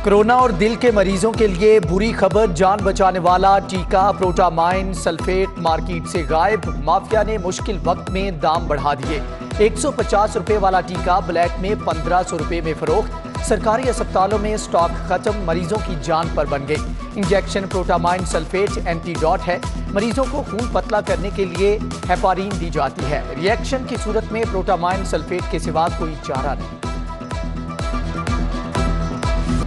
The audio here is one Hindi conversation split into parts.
कोरोना और दिल के मरीजों के लिए बुरी खबर, जान बचाने वाला टीका प्रोटामाइन सल्फेट मार्केट से गायब। माफिया ने मुश्किल वक्त में दाम बढ़ा दिए। 150 रुपए वाला टीका ब्लैक में 1500 रुपए में फरोख्त। सरकारी अस्पतालों में स्टॉक खत्म, मरीजों की जान पर बन गई। इंजेक्शन प्रोटामाइन सल्फेट एंटीडोट है। मरीजों को खून पतला करने के लिए हेपारिन दी जाती है। रिएक्शन की सूरत में प्रोटामाइन सल्फेट के सिवा कोई चारा नहीं।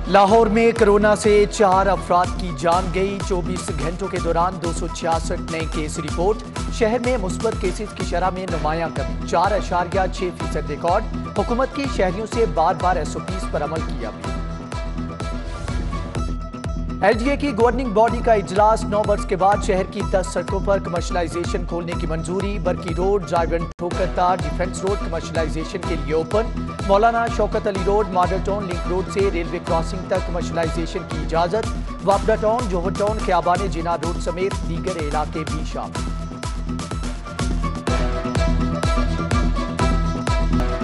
लाहौर में कोरोना से 4 अफराद की जान गई। 24 घंटों के दौरान 266 नए केस रिपोर्ट। शहर में मुस्बत केसेस की शरह में नुमायां कमी, 4.6% रिकॉर्ड। हुकूमत की शहरियों से बार बार SOPs पर अमल किया भी। LGA की गवर्निंग बॉडी का इजलास, 9 वर्ष के बाद शहर की 10 सड़कों पर कमर्शलाइजेशन खोलने की मंजूरी। बरकी रोड, जायवन ठोकरता, डिफेंस रोड कमर्शलाइजेशन के लिए ओपन। मौलाना Shaukat Ali road, model town link road से रेलवे क्रॉसिंग तक कमर्शलाइजेशन की इजाजत। वापडा टाउन, जोहर टाउन, ख्याबान जिना रोड समेत दीगर इलाके भी शामिल।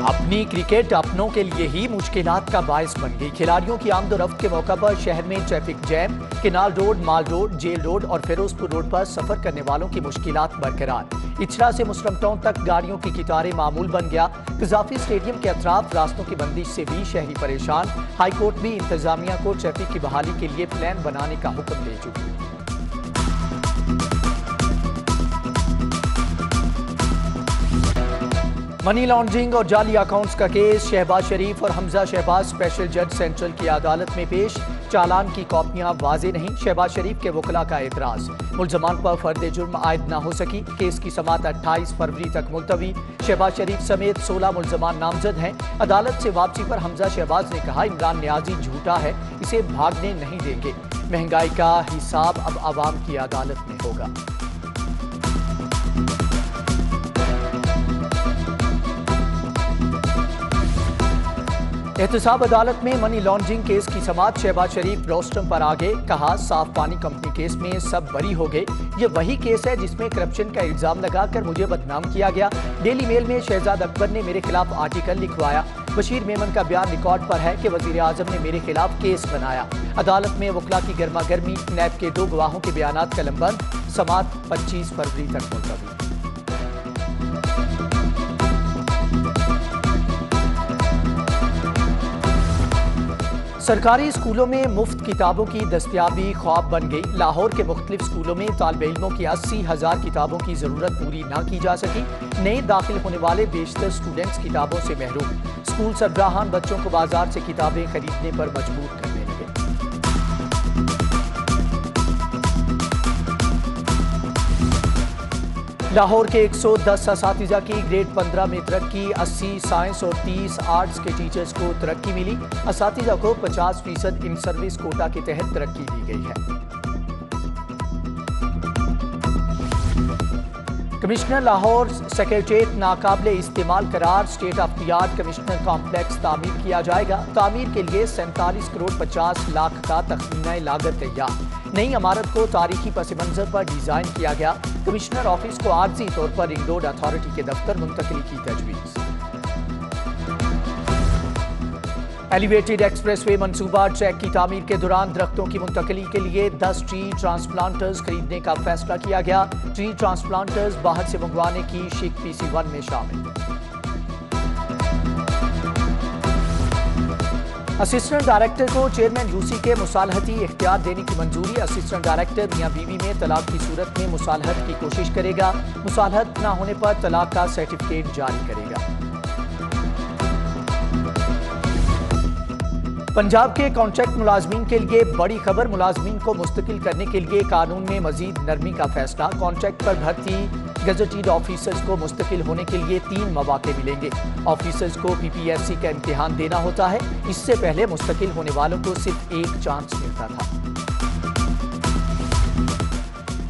अपनी क्रिकेट अपनों के लिए ही मुश्किलात का बायस बन गई। खिलाड़ियों की आमदोरफ्त के मौका पर शहर में ट्रैफिक जैम। केनाल रोड, माल रोड, जेल रोड और फिरोजपुर रोड पर सफर करने वालों की मुश्किलात बरकरार। इचरा से मुस्लिम टाउन तक गाड़ियों की कितारें मामूल बन गया। कजाफी स्टेडियम के अतराफ रास्तों की बंदिश से भी शहरी परेशान। हाईकोर्ट भी इंतजामिया को ट्रैफिक की बहाली के लिए प्लान बनाने का हुक्म दे चुकी। मनी लॉन्ड्रिंग और जाली अकाउंट्स का केस, शहबाज शरीफ और हमजा शहबाज स्पेशल जज सेंट्रल की अदालत में पेश। चालान की कॉपियां वाजे नहीं, शहबाज शरीफ के वकला का एतराज। मुलजमान पर फर्द जुर्म आयद न हो सकी। केस की समाअत 28 फरवरी तक मुलतवी। शहबाज शरीफ समेत 16 मुलजमान नामजद हैं। अदालत से वापसी पर हमजा शहबाज ने कहा, इमरान न्याजी झूठा है, इसे भागने नहीं देंगे। महंगाई का हिसाब अब आवाम की अदालत में होगा। एहतसाब अदालत में मनी लॉन्ड्रिंग केस की समाअत, शहबाज शरीफ रोस्टम पर आगे। कहा, साफ पानी कंपनी केस में सब बरी हो गए। ये वही केस है जिसमें करप्शन का इल्जाम लगाकर मुझे बदनाम किया गया। डेली मेल में शहजाद अकबर ने मेरे खिलाफ आर्टिकल लिखवाया। बशीर मेमन का बयान रिकॉर्ड पर है कि वजीर आजम ने मेरे खिलाफ केस बनाया। अदालत में वकला की गर्मा गर्मी, नैब के 2 गवाहों के बयानात कलमबंद। समाअत 25 फरवरी तक मुलतवी। सरकारी स्कूलों में मुफ्त किताबों की दस्तयाबी ख्वाब बन गई। लाहौर के मुख्तलिफ स्कूलों में तालिब इल्मों की 80,000 किताबों की जरूरत पूरी न की जा सकी। नए दाखिल होने वाले बेशतर स्टूडेंट्स किताबों से महरूम। स्कूल सरबराहान बच्चों को बाजार से किताबें खरीदने पर मजबूर करने लगे। लाहौर के 110 असातिज़ा की ग्रेड 15 में तरक्की। 80 साइंस और 30 आर्ट्स के टीचर्स को तरक्की मिली। असातिज़ा को 50% इन सर्विस कोटा के तहत तरक्की दी गई है। कमिश्नर लाहौर सेक्रेटेरिएट नाकाबिले इस्तेमाल करार। State of the art commissioner complex तामीर किया जाएगा। तामीर के लिए 47 करोड़ 50 लाख का तखमीना लागत तैयार। नई इमारत को तारीखी पस मंजर पर डिजाइन किया गया। कमिश्नर ऑफिस को आर्जी तौर पर रिंग रोड अथॉरिटी के दफ्तर मुंतकिल की तजवीज़। एलिवेटेड एक्सप्रेसवे मंसूबा, ट्रैक की तामीर के दौरान दरख्तों की मुंतकिली के लिए 10 ट्री ट्रांसप्लांटर्स खरीदने का फैसला किया गया। ट्री ट्रांसप्लांटर्स बाहर से मंगवाने की शिक PC1 में शामिल। असिस्टेंट डायरेक्टर को चेयरमैन यूसी के मुसालहती इख्तियार देने की मंजूरी। असिस्टेंट डायरेक्टर मियां बीवी में तलाक की सूरत में मुसालहत की कोशिश करेगा। मुसालहत न होने पर तलाक का सर्टिफिकेट जारी करेगा। पंजाब के कॉन्ट्रैक्ट मुलाजमीन के लिए बड़ी खबर। मुलाजमीन को मुस्तकिल करने के लिए कानून में मजीद नरमी का फैसला। कॉन्ट्रैक्ट पर भर्ती गजेटेड ऑफिसर्स को मुस्तकिल होने के लिए 3 मौके मिलेंगे। ऑफिसर्स को PPSC का इम्तिहान देना होता है। इससे पहले मुस्तकिल होने वालों को सिर्फ 1 चांस मिलता था।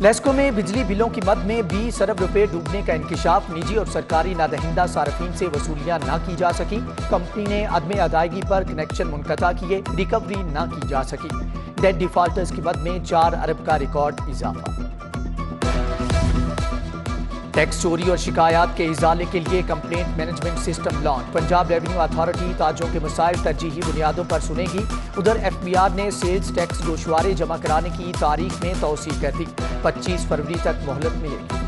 लेस्को में बिजली बिलों की मद में 20 अरब रुपए डूबने का इंकिशाफ। निजी और सरकारी नादहिंदा सार्फिन से वसूलियां न की जा सकी। कंपनी ने अदम अदायगी पर कनेक्शन मुनक़ता किए, रिकवरी न की जा सकी। डेट डिफॉल्टर्स की मद में 4 अरब का रिकॉर्ड इजाफा। टैक्स चोरी और शिकायत के इजाले के लिए complaint management system launch. Punjab revenue authority ताजों के मसाइल तरजीही बुनियादों पर सुनेगी। उधर FBR ने सेल्स टैक्स गोशवारे जमा कराने की तारीख में तौसीह कर दी। 25 फरवरी तक मोहलत मिलेगी।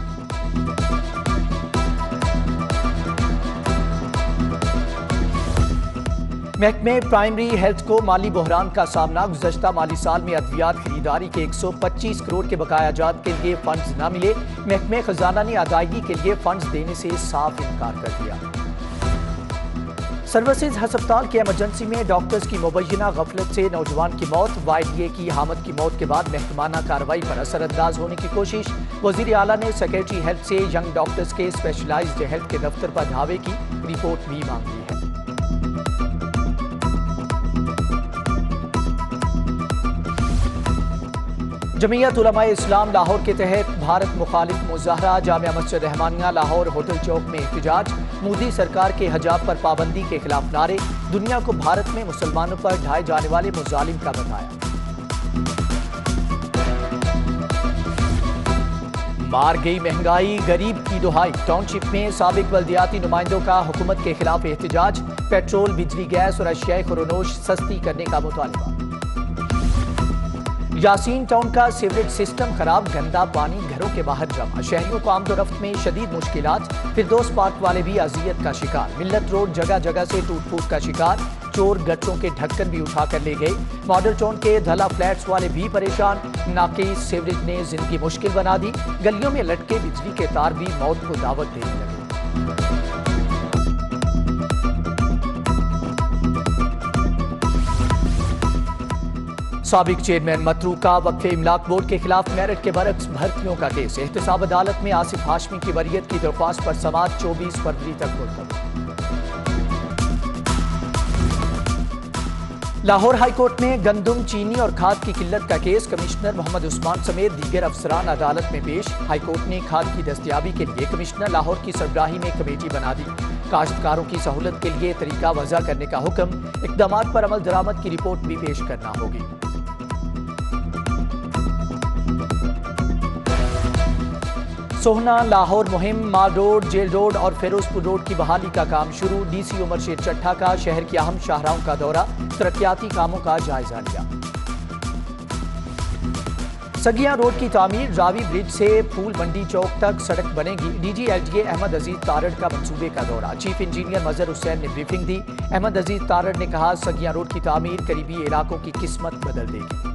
महकमे प्राइमरी हेल्थ को माली बहरान का सामना। गुज़श्ता माली साल में अद्वियात खरीदारी के 125 करोड़ के बकायाजात के लिए फंड्स न मिले। महकमे खजाना ने अदायगी के लिए फंड्स देने से साफ इनकार कर दिया। सर्विसेज हस्पताल के इमरजेंसी में डॉक्टर्स की मुबैना गफलत से नौजवान की मौत। YDA की हामद की मौत के बाद महकमाना कार्रवाई पर असरअंदाज होने की कोशिश। वजीर आला ने सेक्रेटरी हेल्थ से यंग डॉक्टर्स के स्पेशलाइज्ड हेल्थ के दफ्तर पर धावे की रिपोर्ट भी मांगी है। जमीयत उलमाए इस्लाम लाहौर के तहत भारत मुखालिफ मुजाहरा। जामिया मस्जिद रहमानिया लाहौर होटल चौक में एहतजाज। मोदी सरकार के हजाब पर पाबंदी के खिलाफ नारे। दुनिया को भारत में मुसलमानों पर ढाए जाने वाले मुजालिम का बताया। मार गई महंगाई, गरीब की दुहाई। टाउनशिप में साबिक बल्दियाती नुमाइंदों का हुकूमत के खिलाफ एहतजाज। पेट्रोल, बिजली, गैस और अशियाए खुरोनोश सस्ती करने का मुतालबा। यासीन टाउन का सीवरेज सिस्टम खराब, गंदा पानी घरों के बाहर जमा। शहरियों को आमदोरफ्त में शदीद मुश्किलात। फिरदौस पार्क वाले भी अजियत का शिकार। मिल्लत रोड जगह जगह से टूट फूट का शिकार। चोर गट्टों के ढक्कन भी उठाकर ले गए। मॉडल टाउन के धला फ्लैट्स वाले भी परेशान। नाक़िस सीवरेज ने जिंदगी मुश्किल बना दी। गलियों में लटके बिजली के तार भी मौत को दावत देने लगे। साबिक चेयरमैन मतरू का वक्फे इमलाक बोर्ड के खिलाफ मेरिट के बरक्स भर्तियों का केस। एहतसाब अदालत में आसिफ हाशमी की वरीयत की दरख्वास्त पर समाअत 24 फरवरी तक मुलतवी। लाहौर हाईकोर्ट में गंदम, चीनी और खाद की किल्लत का केस। कमिश्नर मोहम्मद उस्मान समेत दीगर अफसरान अदालत में पेश। हाईकोर्ट ने खाद की दस्तयाबी के लिए कमिश्नर लाहौर की सरबराही में कमेटी बना दी। काश्तकारों की सहूलत के लिए तरीका वज़ा करने का हुक्म। इक़दामात पर अमल दरामद की रिपोर्ट भी पेश करना होगी। सोहना लाहौर मुहिम। माल रोड, जेल रोड और फिरोजपुर रोड की बहाली का काम शुरू। DC उमर शेर चट्ठा का शहर की अहम शाहराहों का दौरा। तरक्याती कामों का जायजा लिया। सगिया रोड की तामीर। रावी ब्रिज से फूल मंडी चौक तक सड़क बनेगी। DG LGA अहमद अजीज तारड़ का मंसूबे का दौरा। चीफ इंजीनियर मजहर हुसैन ने ब्रीफिंग दी। अहमद अजीज तारड़ ने कहा, सगिया रोड की तामीर करीबी इलाकों की किस्मत बदल देगी।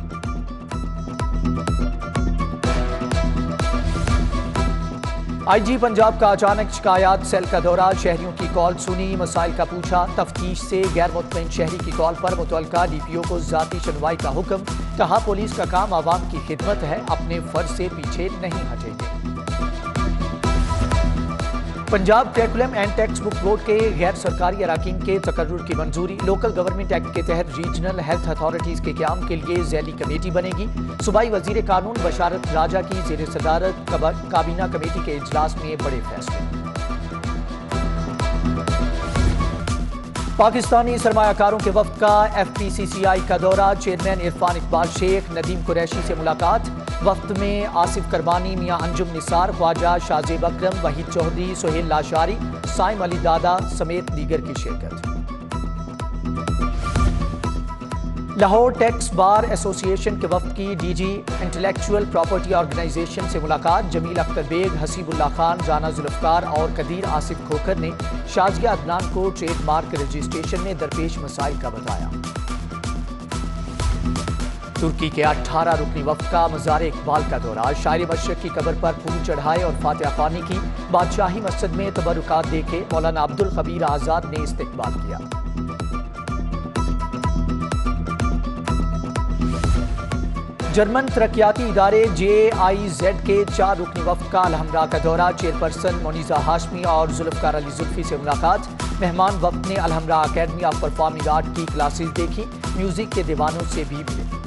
IG पंजाब का अचानक शिकायत सेल का दौरा। शहरियों की कॉल सुनी, मसाइल का पूछा। तफ्तीश से गैर मुतमईन शहरी की कॉल पर मुतल्लिका DPO को ज़ाती सुनवाई का हुक्म। कहा, पुलिस का काम आवाम की खिदमत है, अपने फर्ज से पीछे नहीं हटेंगे। Punjab curriculum and text book board के गैर सरकारी अराकीन के तकर्रुर की मंजूरी। लोकल गवर्नमेंट एक्ट के तहत रीजनल हेल्थ अथॉरिटीज के क्याम के लिए ज़ैली कमेटी बनेगी। सूबाई वजीर कानून बशारत राजा की ज़ेर सदारत काबीना कमेटी के इजलास में बड़े फैसले। पाकिस्तानी सरमायाकारों के वफ्द का FPCCI का दौरा। चेयरमैन इरफान इकबाल शेख, नदीम कुरैशी से मुलाकात। वफ्द में आसिफ करबानी, मियां अंजुम निसार, ख्वाजा शाहजेब अकरम, वहीद चौधरी, सोहेल लाशारी, साइम अली दादा समेत दीगर की शिरकत। लाहौर टैक्स बार एसोसिएशन के वफ्द की DG इंटेलेक्चुअल प्रॉपर्टी ऑर्गेनाइजेशन से मुलाकात। जमील अख्तर बेग, हसीबुल्लाह खान, राना जुल्फकार और कदीर आसिफ खोखर ने शाजिया अदनान को ट्रेडमार्क रजिस्ट्रेशन में दरपेश मसाइल का बताया। तुर्की के 18 रुकनी वफ्द का मज़ार इकबाल का दौरा। शायर मशरक की कब्र पर फूल चढ़ाए और फातिहा ख्वानी की। बादशाही मस्जिद में तबरुकात देखे। मौलाना अब्दुल खबीर आज़ाद ने इस्तकबाल किया। जर्मन तरक्याती इदारे JIZ के 4 रुकनी वफ्द का अलहमरा का दौरा। चेयरपर्सन मोनिजा हाशमी और जुल्फकार अली जुल्फी से मुलाकात। मेहमान वफ्द ने Alhamra academy of performing art की क्लासेस देखी। म्यूजिक के दीवानों से भी मिले।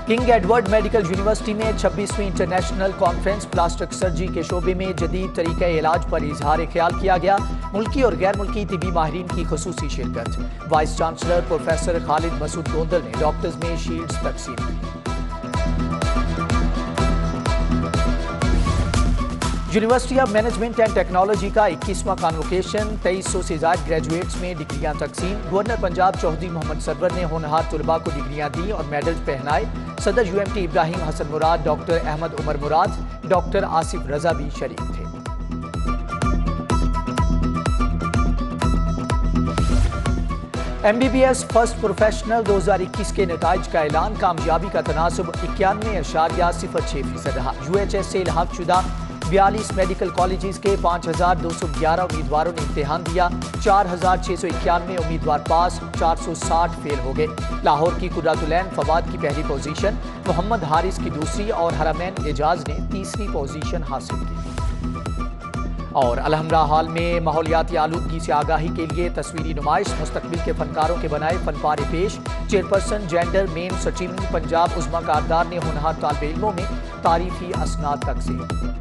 किंग एडवर्ड मेडिकल यूनिवर्सिटी में 26वीं इंटरनेशनल कॉन्फ्रेंस प्लास्टिक सर्जरी के शोबे में जदीद तरीक़े इलाज पर इजहार ख्याल किया गया। मुल्की और गैर मुल्की तिबी माहिरीन की खुसूसी शिरकत। Vice chancellor professor Khalid Masood Gondal ने डॉक्टर्स में शील्ड्स तकसीम की। University of management and technology का 21वां कॉन्वोकेशन, 2300 से ज्यादा ग्रेजुएट्स में डिग्रियां तकसीम। गवर्नर पंजाब चौधरी मोहम्मद सरवर ने होनहार तलबा को डिग्रियां दी और मेडल्स पहनाए। सदर यूएमटी इब्राहिम हसन मुराद, डॉक्टर अहमद उमर मुराद, डॉक्टर आसिफ रजा भी शरीक थे। MBBS फर्स्ट प्रोफेशनल 2021 के नताइज का ऐलान। कामयाबी का तनासुब 91.06% रहा। UHS से इल्हाक शुदा 42 मेडिकल कॉलेजेस के 5211 उम्मीदवारों ने इम्तिहान दिया। 4691 उम्मीदवार पास, 460 फेल हो गए। लाहौर की कुर्रातुलैन फवाद की पहली पोजीशन, मोहम्मद हारिस की दूसरी और हरमैन एजाज ने तीसरी पोजीशन हासिल की। और अलहमरा हॉल में माहौलियाती आलूदगी से आगाही के लिए तस्वीरी नुमाइश, मुस्तकबिल के फनकारों के बनाए फनपारे पेश। Chairperson gender mainstreaming Punjab Uzma Kardar ने होनहार तालिब इल्मों में तारीफी असनाद तकसीम।